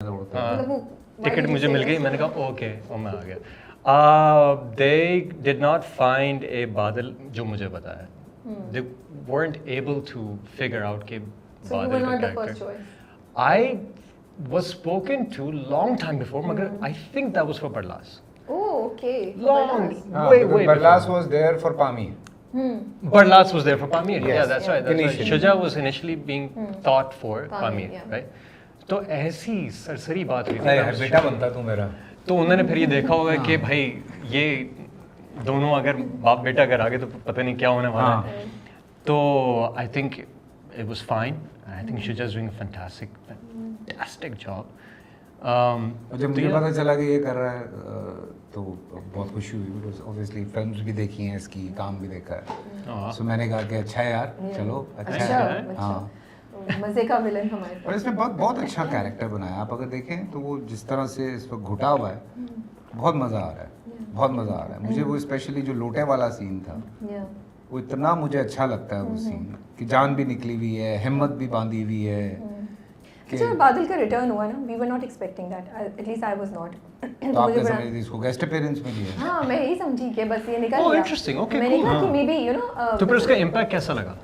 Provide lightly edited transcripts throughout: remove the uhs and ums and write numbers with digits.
मतलब वो टिकट मुझे मिल गई, मैंने कहा ओके और मैं आ गया. They did not find a बादल जो मुझे पता है. They weren't able to figure out कि So you were बादल का not the first character. choice. I was spoken to long time before, मगर I think that was for Barlas. Oh, okay. Long, Barlas. way Barlas before. was there for Pamir. Barlas was there for Pamir. Yes. Yeah, that's right. That's right. Initially. Shuja was initially being thought for Pamir, Pamir, yeah. right? तो ऐसी सरसरी बात हुई अरे थी. यार बेटा बनता तू मेरा. तो उन्होंने फिर ये देखा होगा कि भाई ये दोनों अगर बाप बेटा अगर आगे तो पता नहीं क्या होने वाला है. तो I think it was fine. I think she just doing fantastic job. जब मुझे पता चला कि ये कर रहा है तो बहुत खुशी हुई, बिकॉज ऑब्वियसली फिल्म्स भी देखी हैं इसकी, काम भी देखा है. सो मैंने कहा कि अच्छा है यार, चलो अच्छा है. हाँ, मजे का विलन हमारे और पास. इसमें बहुत बहुत अच्छा कैरेक्टर बनाया. आप अगर देखें तो वो जिस तरह से इस पर घुटा हुआ है, बहुत मज़ा आ रहा है, बहुत मज़ा आ रहा है. मुझे वो स्पेशली जो लोटे वाला सीन था, Yeah. वो इतना मुझे अच्छा लगता है वो सीन कि जान भी निकली हुई है, हिम्मत भी बांधी हुई है. अच्छा, बादल का रिटर्न हुआ ना, we were not expecting that, at least I was not. तो आप क्या समझ थी इसको गेस्ट अपीयरेंस में लिया? हाँ, मैं यही समझी कि बस ये निकल Oh, गया. interesting. Okay, मैंने cool. कहा कि हाँ. मे बी यू नो तो फिर उसका इम्पैक्ट कैसा लगा?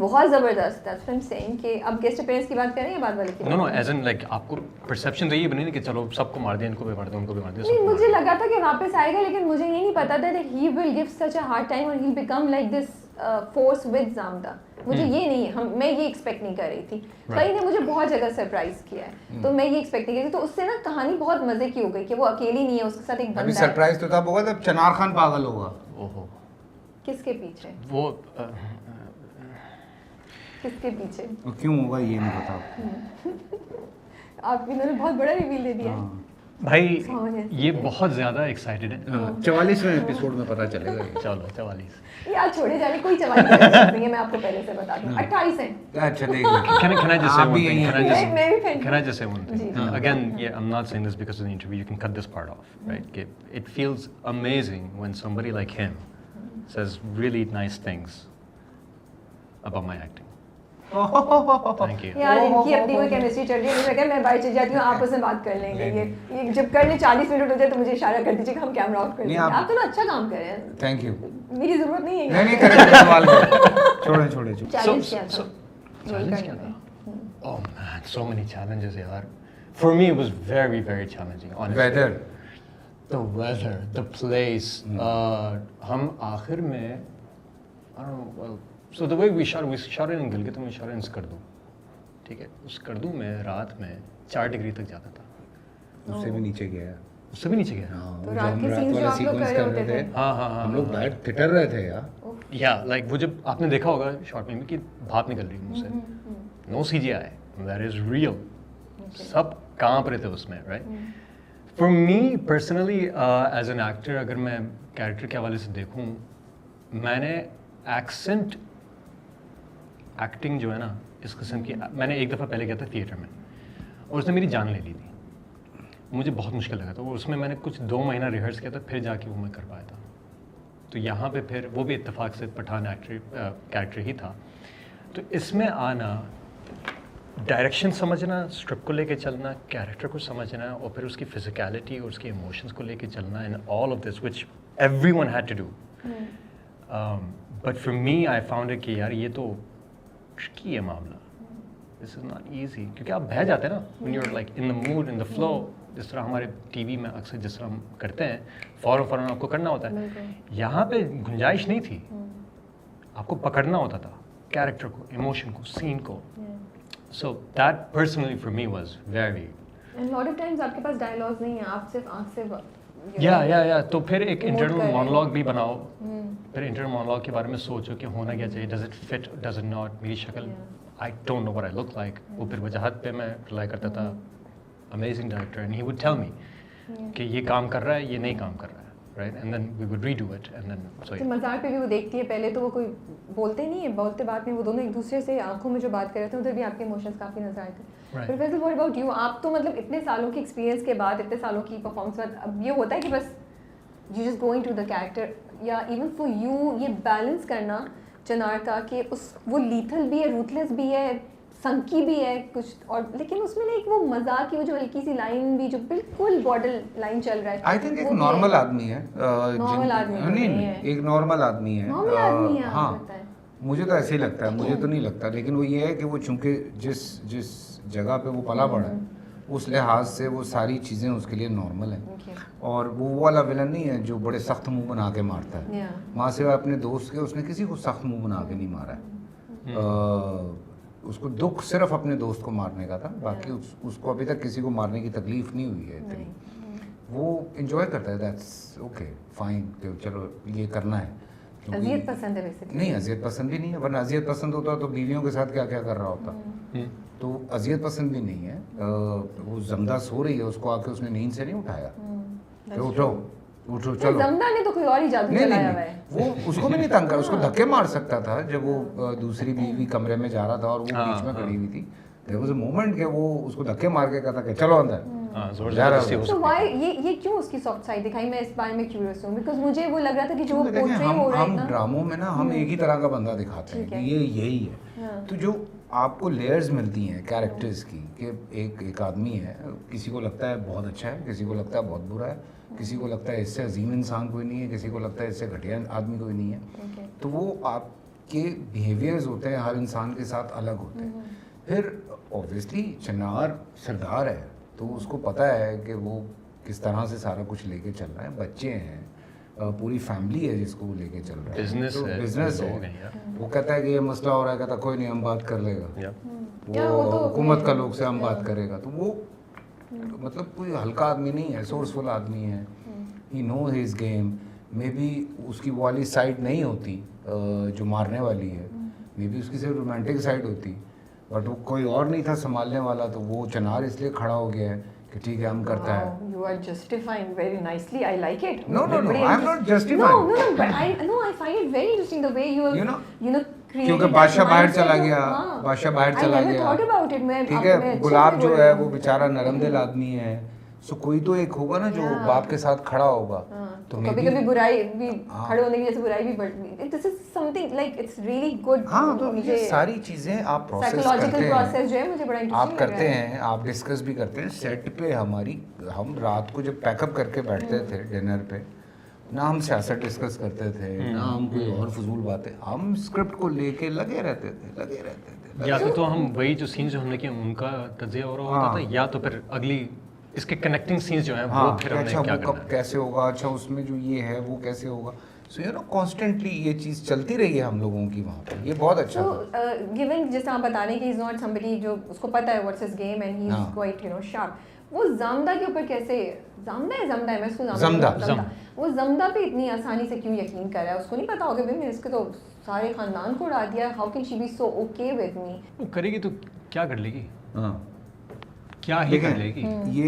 बहुत ज़बरदस्त. That's what I am saying कि अब गेस्ट अपीयरेंस की बात कर रहे हैं या बाद वाले की? No no, as in like आपको परसेप्शन तो ये बनी नहीं कि चलो सबको मार दिया, इनको भी मार दिया, उनको भी मार दिया. नहीं, सबको मार मुझे दिया. लगा था कि वापस आएगा, लेकिन मुझे ये नहीं पता था that he will give such a hard time और he will become like this force with जामदा. मुझे ये नहीं, मैं ये एक्सपेक्ट नहीं कर रही थी. कहीं ने मुझे बहुत जगह सरप्राइज किया है, तो मैं ये एक्सपेक्ट नहीं कर रही थी. तो उससे ना कहानी बहुत मजे की हो गई कि वो अकेली नहीं है, उसके साथ एक अभी बंदा है. सरप्राइज तो तब होगा जब चनार खान पागल होगा. ओहो, किसके पीछे? वो किसके पीछे? वो क्यों होगा ये नहीं पता. आप इन्होंने बहुत बड़ा रिवील दे दिया है. हाँ. भाई समझ है. ये बहुत ज़्यादा एक्साइटेड है. 44वें एपिसोड में पता चलेगा ये. चलो 44. यार छोड़े जाने कोई जवाब नहीं है, मैं आपको पहले से बता दूं. 28 है. अच्छा देख लो. Can I just say आप one भी thing? यहीं Can I हैं. just मैं भी fan can I just say one thing? Ji. Again, yeah, I'm not saying this because of the interview. You can cut this part off, right? It feels amazing when somebody like him says really nice things about my acting. Thank you. यार इनकी अपनी कोई chemistry चल रही है. मुझे लगा मैं बाहर चली जाती हूँ, आपस में बात कर लेंगे. ये जब करने 40 मिनट हो जाए तो मुझे इशारा कर दीजिएगा, हम कैमरा ऑफ कर नहीं, देंगे. आप- आप तो ना अच्छा काम कर रहे हैं, थैंक यू. मेरी जरूरत नहीं है. नहीं करेक्ट सवाल करो. छोड़े छोड़े. चैलेंज किया था so- यही challenge करने किया में. Oh man, so many challenges, yaar. For me, it was very, very challenging. Honestly. Weather. The weather, the place. हम आखिर में, I don't know. Well, so the way we shot it in Gilgit में shot it in Skardu. ठीक है, उस स्कर्दू में रात में 4 डिग्री तक जाता था. उससे भी नीचे गया. उससे भी नीचे गया. हाँ, तो जो रात हम के रात scenes जो वाला आप लोग sequence कर रहे होते थे. हाँ. हम लोग बैठ थिटर रहे थे यार. या लाइक वो जब आपने देखा होगा शॉर्ट में कि भाप निकल रही है मुंह से. No CGI, that is real. सब कांप रहे थे उसमें, right. For me personally as an actor, अगर मैं कैरेक्टर के हवाले से देखूं, मैंने एक्सेंट एक्टिंग जो है ना इस किस्म की, मैंने एक दफ़ा पहले किया था थिएटर में और उसने मेरी जान ले ली थी. मुझे बहुत मुश्किल लगा था और उसमें मैंने कुछ 2 महीना रिहर्स किया था, फिर जाके वो मैं कर पाया था. तो यहाँ पे फिर वो भी इत्तेफाक से पठान कैरेक्टर ही था. तो इसमें आना, डायरेक्शन समझना, स्क्रिप्ट को लेके चलना, कैरेक्टर को समझना और फिर उसकी फिजिकलिटी और उसके इमोशंस को लेके चलना, and all of this which everyone had to do. But for me I found it कि यार ये तो ट्रिकी है मामला. दिस इज़ नॉट ईजी, क्योंकि आप बह जाते हैं ना when you are like in the mood, in the flow. जिस तरह हमारे टीवी में अक्सर जिस तरह हम करते हैं, फ़ौरन आपको करना होता है. यहाँ पे गुंजाइश नहीं थी. आपको पकड़ना होता था कैरेक्टर को, इमोशन को, सीन को. So that personally for me was very. And lot of times आपके पास डायलॉग्स नहीं है, आप सिर्फ आंख से या तो फिर एक Emote कर इंटरनल रहे हैं. मोनोलॉग भी बनाओ. फिर इंटरनल मोनोलॉग के बारे में सोचो कि होना क्या चाहिए, does it fit, does it not. मेरी शक्ल, I don't know what I look like. वो फिर वजाहत पे मैं रिलाई करता था amazing director, and he would tell me कि ये काम कर रहा है, ये नहीं काम कर रहा है, right. And then we would redo it, and then तो मज़ाक पे भी वो देखती है. पहले तो वो कोई बोलते नहीं है, बोलते बात नहीं, वो दोनों एक दूसरे से आंखों में जो बात कर रहे थे उधर भी आपके इमोशंस काफ़ी नजर आए थे. Professor, what about you? आप तो मतलब इतने सालों के एक्सपीरियंस के बाद, इतने सालों की परफॉर्मेंस के बाद, अब ये होता है कि बस you just going to the character, या इवन फॉर यू ये बैलेंस करना चनार का कि उस वो लीथल भी है, रूथलेस भी है, संकी भी है कुछ, और लेकिन उसमें ना एक वो मजाक की वो जो हल्की सी लाइन भी जो बिल्कुल बॉर्डर लाइन चल रहा है, आई थिंक एक नॉर्मल आदमी है, नॉर्मल आदमी नहीं एक नॉर्मल आदमी है, नॉर्मल आदमी है, हाँ लगता है। मुझे तो ऐसे ही लगता है, मुझे तो नहीं लगता, लेकिन वो ये है कि वो चूंकि जिस जगह पे वो पला बड़ा है उस लिहाज से वो सारी चीज़ें उसके लिए नॉर्मल हैं। और वो वाला विलन नहीं है जो बड़े सख्त मुंह बना के मारता है। माँ सिवाय अपने दोस्त के उसने किसी को सख्त मुंह बना के नहीं मारा है। उसको दुख सिर्फ अपने दोस्त को मारने का था, बाकी उसको अभी तक किसी को मारने की तकलीफ नहीं हुई है इतनी। वो इंजॉय करता है, दैट्स ओके फाइन, चलो ये करना है। अजियत पसंद है बेसिकली। नहीं, अजियत पसंद भी नहीं है, वरना अजियत पसंद होता तो बीवियों के साथ क्या क्या कर रहा होता। तो अजियत पसंद भी नहीं है। वो जमदा सो रही है, उसको आके उसने नींद से नहीं उठाया कि उठो उठो चलो। जमदा ने तो कोई और ही जादू चलाया हुआ है। वो उसको भी नहीं तंग कर, उसको धक्के मार सकता था जब वो दूसरी बीवी कमरे में जा रहा था और वो बीच में खड़ी हुई थी। देयर वाज अ मोमेंट कि वो उसको धक्के मार के कहता कि चलो अंदर। तो व्हाई ये क्यों उसकी सॉफ्ट साइड दिखाई? मैं इस बारे में क्यूरियस हूँ, बिकॉज़ मुझे वो लग रहा था कि जो पोर्ट्रे हो रहा है ना, हम ड्रामों में ना हम एक ही तरह का बंदा दिखाते हैं कि ये यही है। तो जो आपको लेयर्स मिलती हैं कैरेक्टर्स की कि एक आदमी है, किसी को लगता है बहुत अच्छा है, किसी को लगता है बहुत बुरा है, किसी को लगता है इससे अजीम इंसान कोई नहीं है, किसी को लगता है इससे घटिया आदमी कोई नहीं है। तो वो आपके बिहेवियर्स होते हैं हर इंसान के साथ अलग होते हैं। फिर ऑब्वियसली चिनार सरदार है तो उसको पता है कि वो किस तरह से सारा कुछ लेके चल रहा है। बच्चे हैं, पूरी फैमिली है जिसको वो लेके चल रहा है, बिजनेस है। वो कहता है कि ये मसला हो रहा है, कहता कोई नहीं हम बात कर लेगा, वो हुकूमत का लोग से हम बात करेगा। तो वो मतलब कोई हल्का आदमी नहीं है, सोर्सफुल आदमी है, he know his game. Maybe उसकी वो वाली साइड नहीं होती जो मारने वाली है, मे बी उसकी सिर्फ रोमांटिक साइड होती, बट वो कोई और नहीं था संभालने वाला। तो वो चिनार इसलिए खड़ा हो गया है कि ठीक है हम करता है। You are justifying very nicely. I like it. No, I'm not justifying. No, but I find it very interesting the way you have, you know, क्योंकि बादशाह बाहर चला गया, बादशाह बाहर चला गया। I never thought about it. मैं ठीक है, गुलाब जो है वो बेचारा नरम दिल आदमी है, सो कोई तो एक होगा ना जो बाप के साथ खड़ा होगा। तो कभी-कभी बुराई भी खड़े होने की जैसे बुराई भी बढ़ती। This is something like it's really good. हाँ, तो ये सारी चीजें आप प्रोसेस करते हैं, साइकोलॉजिकल प्रोसेस जो है मुझे बड़ा इंटरेस्टिंग आप करते हैं, आप डिस्कस भी करते हैं। सेट पे हम रात को जब पैकअप करके बैठते थे डिनर पे, ना हम सियासत डिस्कस करते थे, ना हम कोई और फजूल बातें, हम स्क्रिप्ट को लेके लगे रहते थे। या तो हम वही जो सीन जो हमने किए उनका तजिया हो रहा होता था, या तो फिर अगली इसके कनेक्टिंग सीन्स जो हैं वो फिर हमने क्या करना है, कैसे होगा, अच्छा उसमें जो ये है वो कैसे होगा। सो यू नो कॉन्स्टेंटली ये चीज़ चलती रही है हम लोगों की वहाँ पे, ये बहुत अच्छा था। गिवन जैसे आप बता रहे हैं कि इज नॉट समबडी जो उसको पता है what's his game and he is quite you know sharp, वो जमदा के ऊपर कैसे जमदा है मैं उसको जमदा वो जमदा पे इतनी आसानी से क्यों यकीन कर रहा है? उसको नहीं पता होगा भाई मैं इसके तो सारे खानदान को उड़ा दिया, how can she be so okay with me? वो करेगी तो क्या कर लेगी, हाँ क्या ही कर लेगी। ये